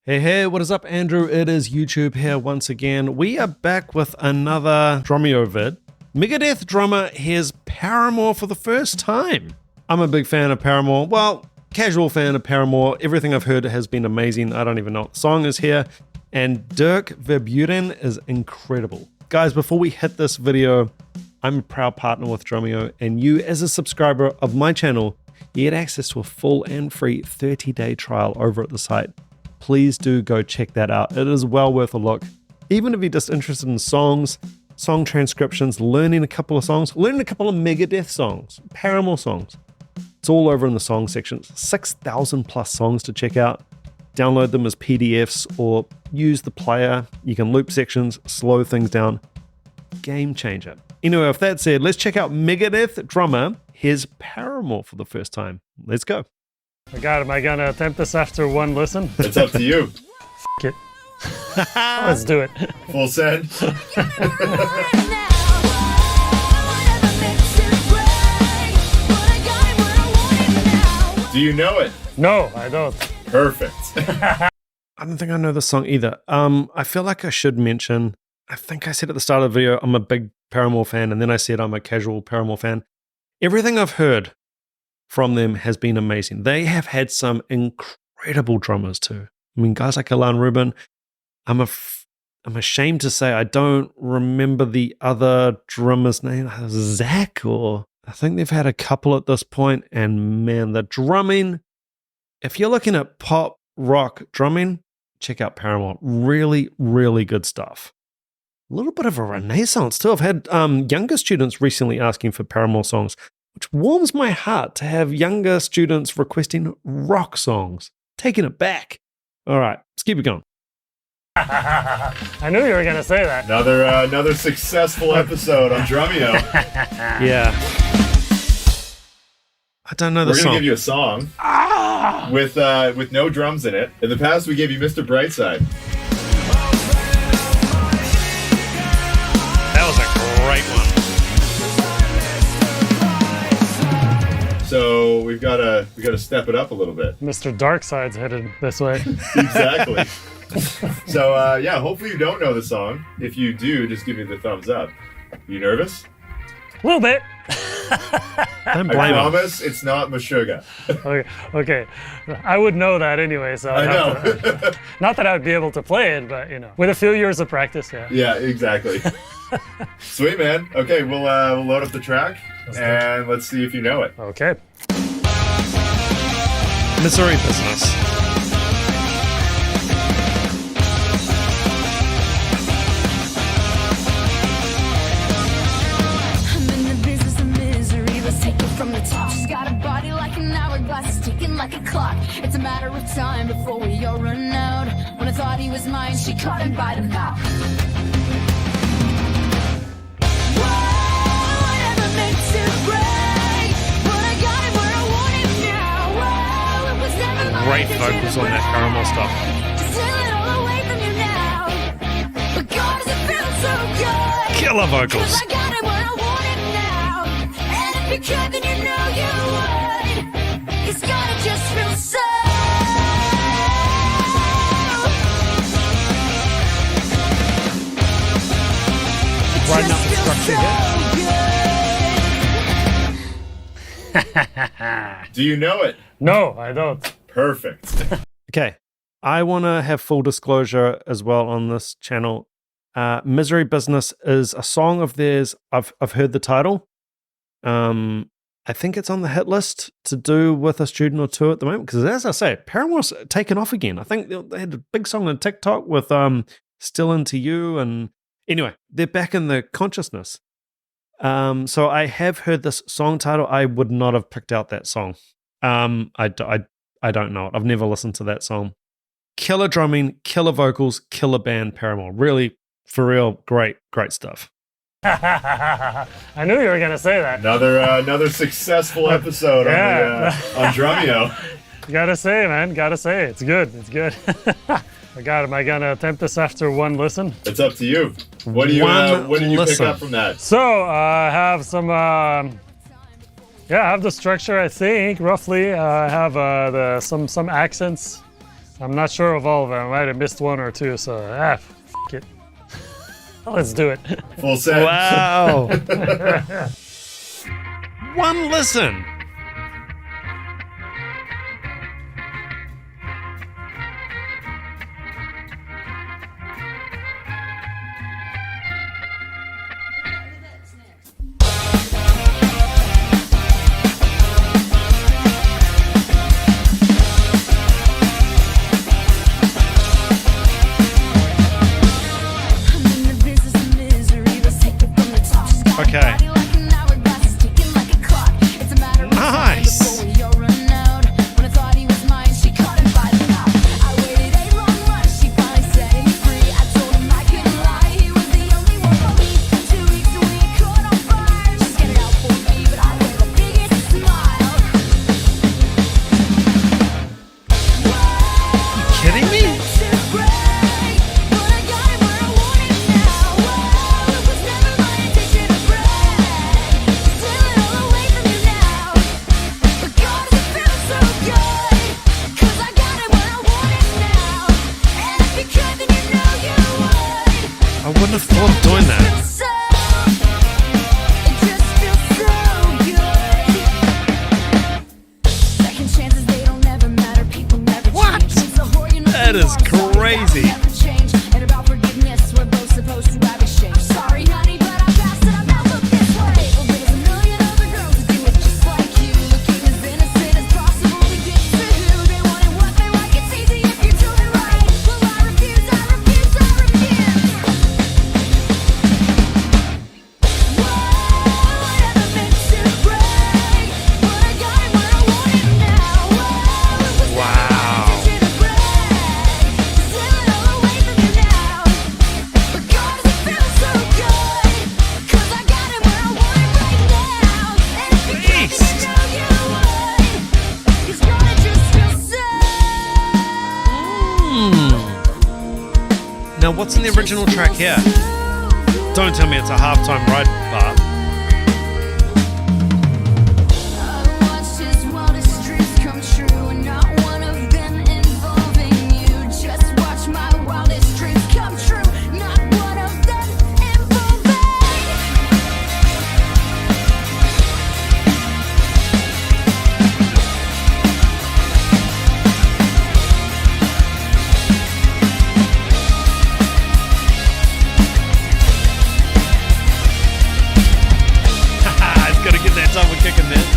Hey, what is up, Andrew? It is YouTube here once again. We are back with another Drumeo vid. Megadeth drummer hears Paramore for the first time. I'm a big fan of Paramore. Well, casual fan of Paramore. Everything I've heard has been amazing. I don't even know what the song is here. And Dirk Verbeuren is incredible. Guys, before we hit this video, I'm a proud partner with Drumeo, and you, as a subscriber of my channel, you get access to a full and free 30-day trial over at the site. Please do go check that out. It is well worth a look. Even if you're just interested in songs, song transcriptions, learning a couple of songs, learning a couple of Megadeth songs, Paramore songs. It's all over in the song section. 6,000 plus songs to check out. Download them as PDFs or use the player. You can loop sections, slow things down. Game changer. Anyway, with that said, let's check out Megadeth drummer hears Paramore for the first time. Let's go. My God, am I going to attempt this after one listen? It's up to you. F it. Let's do it. Full send. Do you know it? No, I don't. Perfect. I don't think I know the song either. I feel like I should mention, I think I said at the start of the video, I'm a big Paramore fan, and then I said I'm a casual Paramore fan. Everything I've heard from them has been amazing. They have had some incredible drummers too. I mean, guys like Alan Rubin. I'm ashamed to say I don't remember the other drummer's name. Zach, or I think they've had a couple at this point. And man, the drumming, if you're looking at pop rock drumming, check out Paramore. Really, really good stuff. A little bit of a renaissance too. I've had younger students recently asking for Paramore songs, which warms my heart to have younger students requesting rock songs. Taking it back. All right, let's keep it going. I knew you were going to say that. Another successful episode on Drumeo. Yeah. I don't know the song. We're going to give you a song with no drums in it. In the past, we gave you Mr. Brightside. That was a great one. So we've got to step it up a little bit. Mr. Darkside's headed this way. Exactly. So yeah, hopefully you don't know the song. If you do, just give me the thumbs up. You nervous? A little bit. Don't blame I him. promise it's not Meshuggah. Okay. I would know that anyway, so I know. Not that I would be able to play it, but you know, with a few years of practice, yeah. Yeah, exactly. Sweet, man. Okay, we'll load up the track and let's see if you know it. Okay. Misery Business. Like a clock, it's a matter of time before we all run out. When I thought he was mine, she caught him by the cop. Whoa, I never meant to break, but I got him where I want him now. Whoa, it was never my Great vocals on that Paramore stuff. To steal it all away from you now. But God, does it feel so good? Killer vocals. 'Cause I got him where I want him now. And if you could, then you know you would. It's gotta just feel so. Riding up the structure here. Do you know it? No, I don't. Perfect. Okay, I want to have full disclosure as well on this channel. Misery Business is a song of theirs. I've heard the title. I think it's on the hit list to do with a student or two at the moment. Because as I say, Paramore's taken off again. I think they had a big song on TikTok with Still Into You. And anyway, they're back in the consciousness. So I have heard this song title. I would not have picked out that song. I don't know it. I've never listened to that song. Killer drumming, killer vocals, killer band, Paramore. Really, for real, great stuff. I knew you were going to say that. Another successful episode on Drumeo. Gotta say, man. Gotta say. It's good. It's good. My God, am I going to attempt this after one listen? It's up to you. What did you pick up from that? So, I have some... I have the structure, I think, roughly. I have some accents I'm not sure of all of them. I might have missed one or two, so f it. Let's do it. Full set. Wow. One listen. Okay. Nice. Kidding me? I wouldn't have thought of doing that. What? That is crazy. Sorry, honey, but I passed it. I'm not look this way. Well, there's a million other girls that do it just like you, looking as innocent as possible to get to who they want and what they like. It's easy if you do it right. Well, I refuse, I refuse, I refuse. Whoa, I never meant to break, but I got it when I want it now. Whoa, it was Wow. never my intention to break, to steal it all away from you now. But God, does it feel so good? 'Cause I got it where I want it right now. And if you could, then you know you would. 'Cause God, it just feels so. Now, what's in the original track here? Don't tell me it's a halftime ride part. I watched his wildest dreams come true, and not one of them involving you. Just watch my wildest dreams come true, not one of them involving. It's got to get that double kick in there.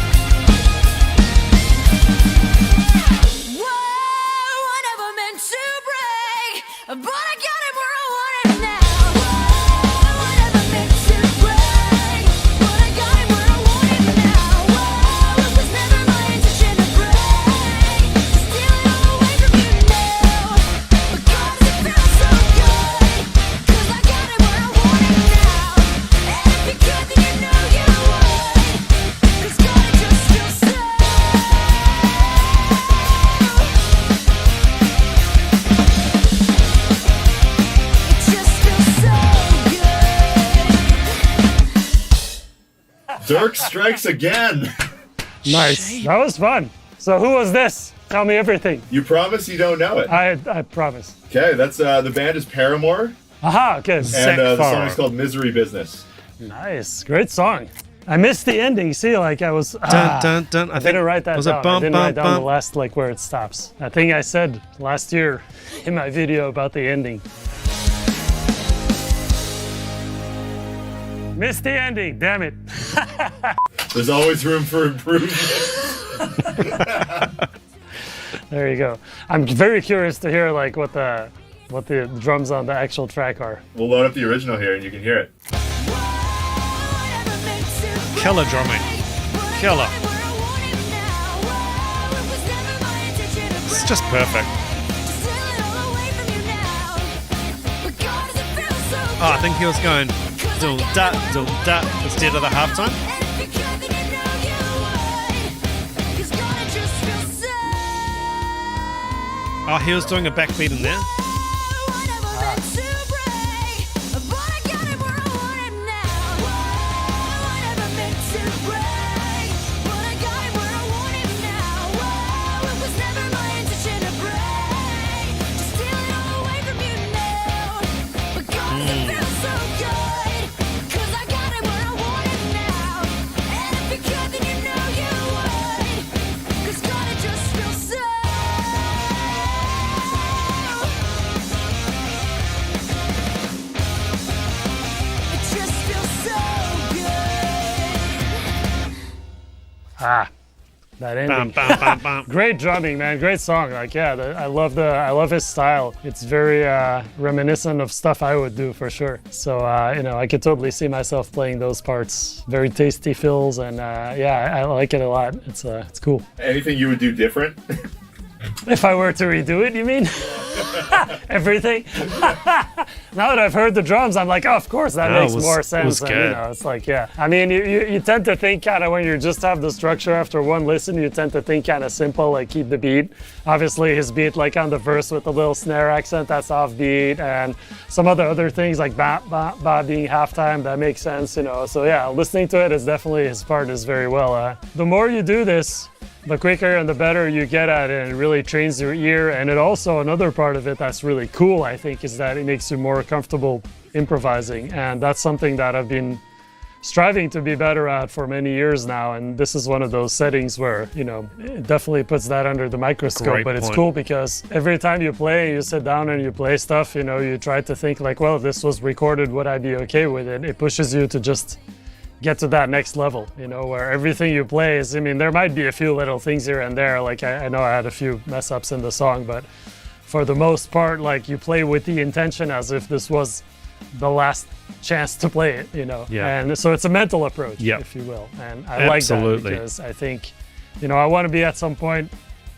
Whoa, I never meant to break, but I got it where I want it now. Whoa, I never meant to break, but I got it where I want it now. Whoa, it was never my intention to break, to steal it all away from you now. But God, does it feel so good? 'Cause I got it where I want it now. And if you could, then you know you would. 'Cause God, it just feels so. It just feels so good. Dirk strikes again. Nice. That was fun. So who was this? Tell me everything. You promise you don't know it. I promise. Okay, that's the band is Paramore, Aha, okay. and the song is called "Misery Business." Nice. Great song. I missed the ending. See, like I was. Dun, dun, dun. I I didn't write that was down. it bump, I didn't bump, write down bump? the last, like where it stops. I think I said last year in my video about the ending. Missed the ending. Damn it. There's always room for improvement. There you go. I'm very curious to hear like what the drums on the actual track are. We'll load up the original here, and you can hear it. Killer drumming. Killer. It's just perfect. Oh, I think he was going dum da instead of the halftime. Oh, he was doing a backbeat in there. That Bum, ending. bum, bum, bum. Great drumming, man. Great song. Like, yeah, I love his style. It's very reminiscent of stuff I would do for sure. So, I could totally see myself playing those parts. Very tasty fills, and yeah, I like it a lot. It's cool. Anything you would do different? If I were to redo it, you mean? Everything? Now that I've heard the drums, I'm like, oh, of course, that makes more sense. was And, good. it's like, yeah. I mean, you tend to think kind of when you just have the structure after one listen, you tend to think kind of simple, like keep the beat. Obviously, his beat, like on the verse with the little snare accent, that's offbeat. And some other things like ba, ba, ba being halftime, that makes sense, So yeah, listening to it is definitely, his part is very well. The more you do this, the quicker and the better you get at it, and it really trains your ear. And it also, another part of it that's really cool, I think, is that it makes you more comfortable improvising. And that's something that I've been striving to be better at for many years now. And this is one of those settings where, it definitely puts that under the microscope. Great But it's point. cool because every time you play, you sit down and you play stuff, you try to think like, well, if this was recorded, would I be okay with it? It pushes you to just get to that next level, where everything you play is, there might be a few little things here and there, like I know I had a few mess ups in the song, but for the most part, like you play with the intention as if this was the last chance to play it, Yeah. And so it's a mental approach, Yep. if you will. And I like Absolutely. that because I think, I want to be at some point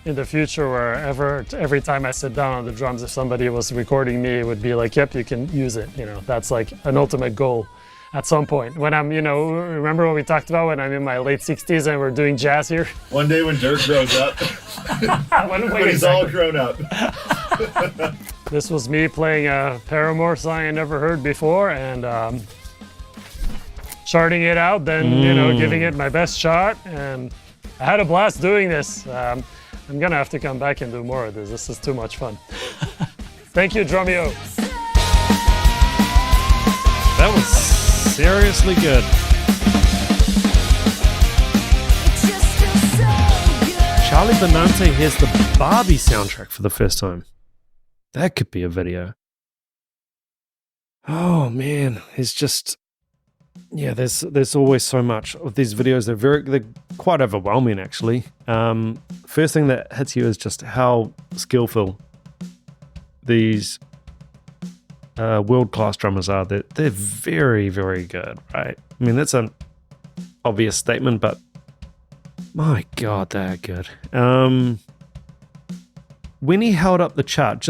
in the future where every time I sit down on the drums, if somebody was recording me, it would be like, yep, you can use it. That's like an ultimate goal. At some point, when I'm, remember what we talked about when I'm in my late 60s and we're doing jazz here? One day when Dirk grows up, when he's all grown up. This was me playing a Paramore song I never heard before and charting it out, then, giving it my best shot. And I had a blast doing this. I'm going to have to come back and do more of this. This is too much fun. Thank you, Drumeo. That was seriously good. Charlie Benante hears the Barbie soundtrack for the first time. That could be a video. Oh man, it's just there's always so much of these videos. They're quite overwhelming actually. First thing that hits you is just how skillful these world-class drummers are. They're very, very good, right? I mean, that's an obvious statement, but my God, they're good. When he held up the chart,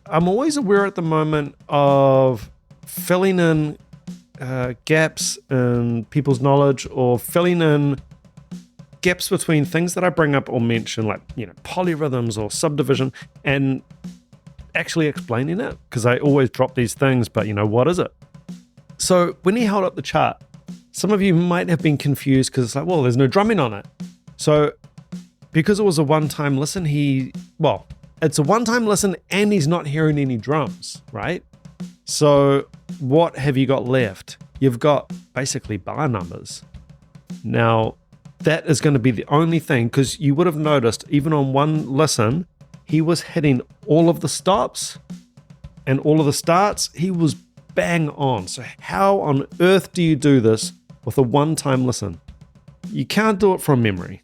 I'm always aware at the moment of filling in gaps in people's knowledge or filling in gaps between things that I bring up or mention, like, polyrhythms or subdivision, and actually explaining it, because I always drop these things, but what is it? So when he held up the chart, some of you might have been confused because it's like, well, there's no drumming on it. So because it was a one-time listen, it's a one-time listen and he's not hearing any drums, right? So what have you got left? You've got basically bar numbers. Now, that is going to be the only thing, because you would have noticed even on one listen, he was hitting all of the stops and all of the starts. He was bang on. So how on earth do you do this with a one-time listen? You can't do it from memory,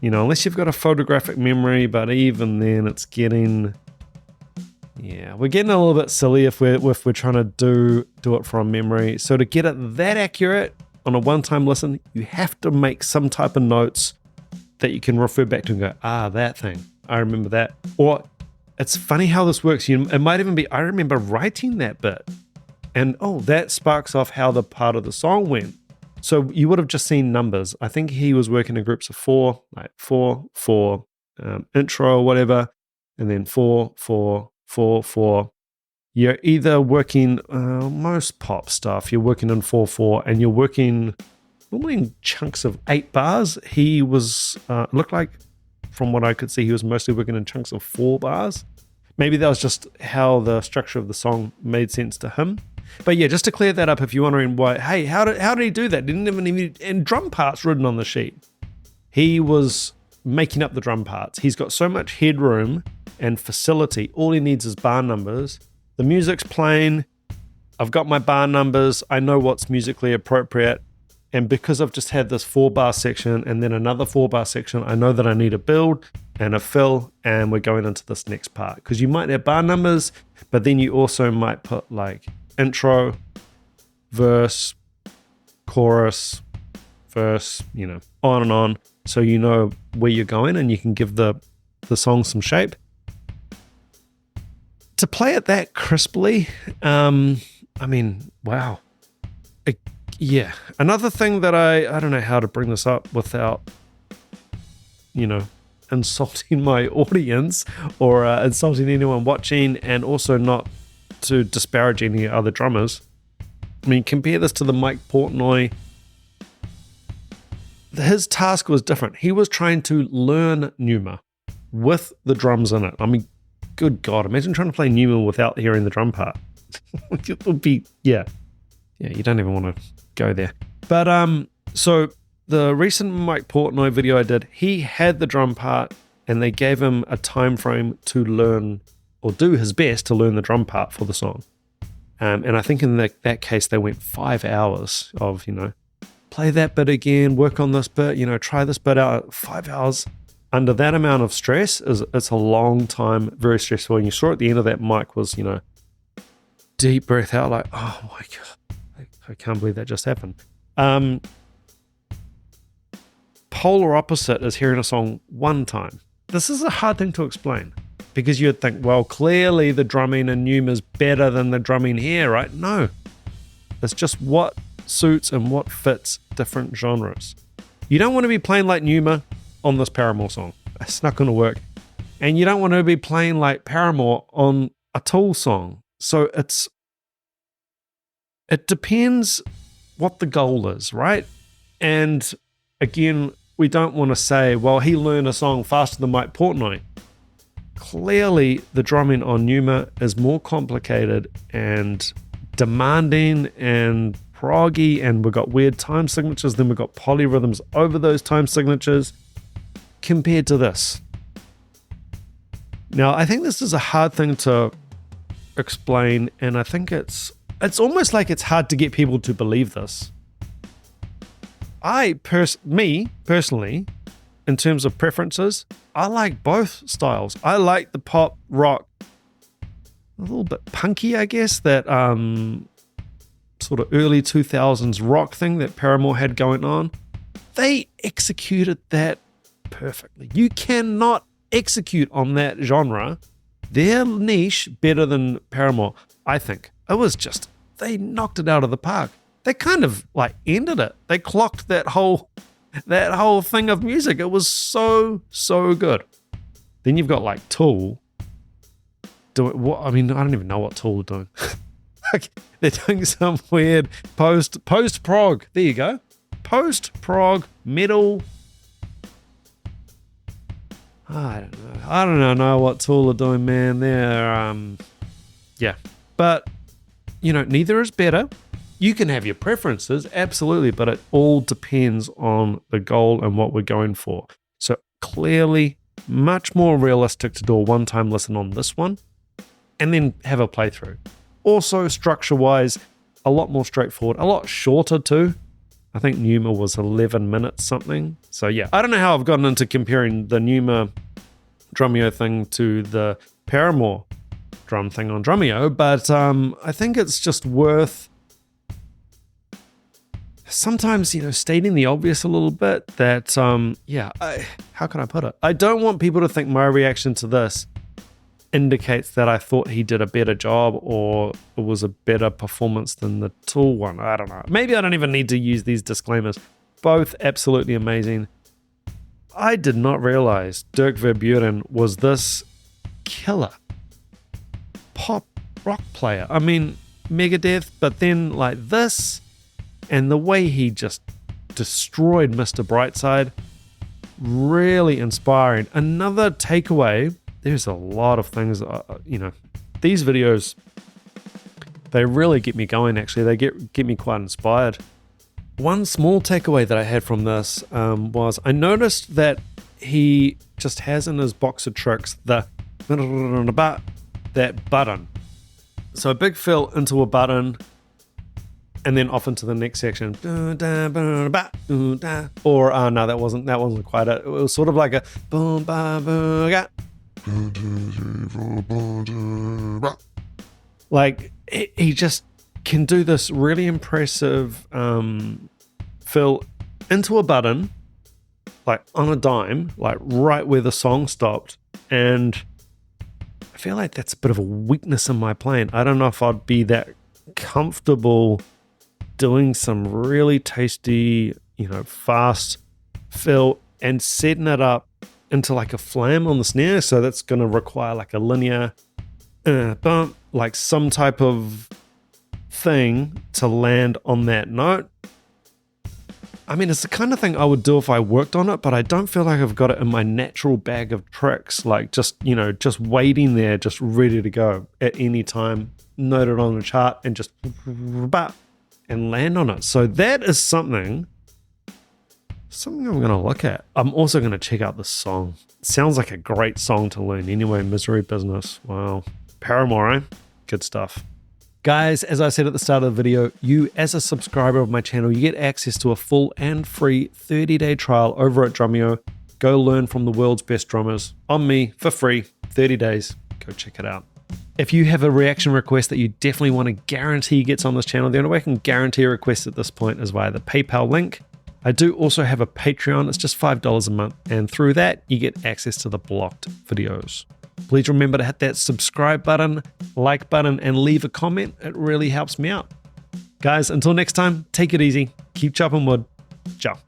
unless you've got a photographic memory, but even then it's we're getting a little bit silly if we're trying to do it from memory. So to get it that accurate on a one-time listen, you have to make some type of notes that you can refer back to and go, that thing. I remember that. Or it's funny how this works. It might even be, I remember writing that bit. And that sparks off how the part of the song went. So you would have just seen numbers. I think he was working in groups of 4, like 4, 4, intro or whatever. And then 4, 4, 4, 4. You're either working, most pop stuff, you're working in 4, 4, and you're working normally in chunks of 8 bars. He was, looked like, from what I could see, he was mostly working in chunks of 4 bars. Maybe that was just how the structure of the song made sense to him. But yeah, just to clear that up, if you're wondering why, hey, how did he do that? Didn't even need and drum parts written on the sheet. He was making up the drum parts. He's got so much headroom and facility. All he needs is bar numbers. The music's playing. I've got my bar numbers. I know what's musically appropriate. And because I've just had this 4-bar section and then another 4-bar section, I know that I need a build and a fill, and we're going into this next part. Because you might have bar numbers, but then you also might put like intro, verse, chorus, verse, on and on. So you know where you're going and you can give the song some shape. To play it that crisply, wow. Yeah. Another thing that I don't know how to bring this up without, insulting my audience or insulting anyone watching, and also not to disparage any other drummers. Compare this to the Mike Portnoy. His task was different. He was trying to learn Pneuma with the drums in it. Good God, imagine trying to play Pneuma without hearing the drum part. It would be, yeah, you don't even want to go there. But so the recent Mike Portnoy video I did, he had the drum part and they gave him a time frame to learn or do his best to learn the drum part for the song. And I think in that case, they went 5 hours of, play that bit again, work on this bit, try this bit out. 5 hours under that amount of stress, it's a long time, very stressful. And you saw at the end of that, Mike was, deep breath out, like, oh my God, I can't believe that just happened. Polar opposite is hearing a song one time. This is a hard thing to explain. Because you'd think, well, clearly the drumming in Pneuma is better than the drumming here, right? No. It's just what suits and what fits different genres. You don't want to be playing like Pneuma on this Paramore song. It's not going to work. And you don't want to be playing like Paramore on a Tool song. So it depends what the goal is, right? And again, we don't want to say, well, he learned a song faster than Mike Portnoy. Clearly, the drumming on Pneuma is more complicated and demanding and proggy, and we've got weird time signatures, then we've got polyrhythms over those time signatures compared to this. Now, I think this is a hard thing to explain, and I think it's almost like it's hard to get people to believe this. Me personally, in terms of preferences, I like both styles. I like the pop rock, a little bit punky, I guess, that sort of early 2000s rock thing that Paramore had going on. They executed that perfectly. You cannot execute on that genre, their niche, better than Paramore, I think. It was just, they knocked it out of the park. They kind of like ended it. They clocked that whole thing of music. It was so good. Then you've got like Tool. I don't even know what Tool are doing. Like, they're doing some weird post-prog. There you go. Post-prog metal. I don't know what Tool are doing, man. They're yeah. But neither is better. You can have your preferences, absolutely, but it all depends on the goal and what we're going for. So clearly, much more realistic to do a one-time listen on this one and then have a playthrough. Also, structure-wise, a lot more straightforward, a lot shorter too. I think Pneuma was 11 minutes something. So yeah, I don't know how I've gotten into comparing the Pneuma Drumeo thing to the Paramore drum thing on Drumeo, but I think it's just worth sometimes, stating the obvious a little bit that, how can I put it? I don't want people to think my reaction to this indicates that I thought he did a better job or it was a better performance than the Tool one. I don't know. Maybe I don't even need to use these disclaimers. Both absolutely amazing. I did not realize Dirk Verbeuren was this killer pop rock player. I mean, Megadeth, but then like this, and the way he just destroyed Mr. Brightside, really inspiring. Another takeaway, there's a lot of things, these videos, they really get me going actually. They get me quite inspired. One small takeaway that I had from this was I noticed that he just has in his box of tricks that button. So a big fill into a button, and then off into the next section. Or no, that wasn't quite it. It was sort of like a boom ba boom ga. Like he just can do this really impressive fill into a button, like on a dime, like right where the song stopped. And I feel like that's a bit of a weakness in my playing. I don't know if I'd be that comfortable doing some really tasty, fast fill and setting it up into like a flam on the snare. So that's going to require like a linear bump, like some type of thing to land on that note. I mean, it's the kind of thing I would do if I worked on it, but I don't feel like I've got it in my natural bag of tricks, like just waiting there, just ready to go at any time, note it on the chart and just and land on it. So that is something I'm going to look at. I'm also going to check out this song. It sounds like a great song to learn anyway. Misery Business. Wow. Paramore, eh? Good stuff. Guys, as I said at the start of the video, you as a subscriber of my channel, you get access to a full and free 30-day trial over at Drumeo. Go learn from the world's best drummers on me for free, 30 days. Go check it out. If you have a reaction request that you definitely want to guarantee gets on this channel, the only way I can guarantee a request at this point is via the PayPal link. I do also have a Patreon. It's just $5 a month. And through that, you get access to the blocked videos. Please remember to hit that subscribe button, like button, and leave a comment. It really helps me out. Guys, until next time, take it easy. Keep chopping wood. Ciao.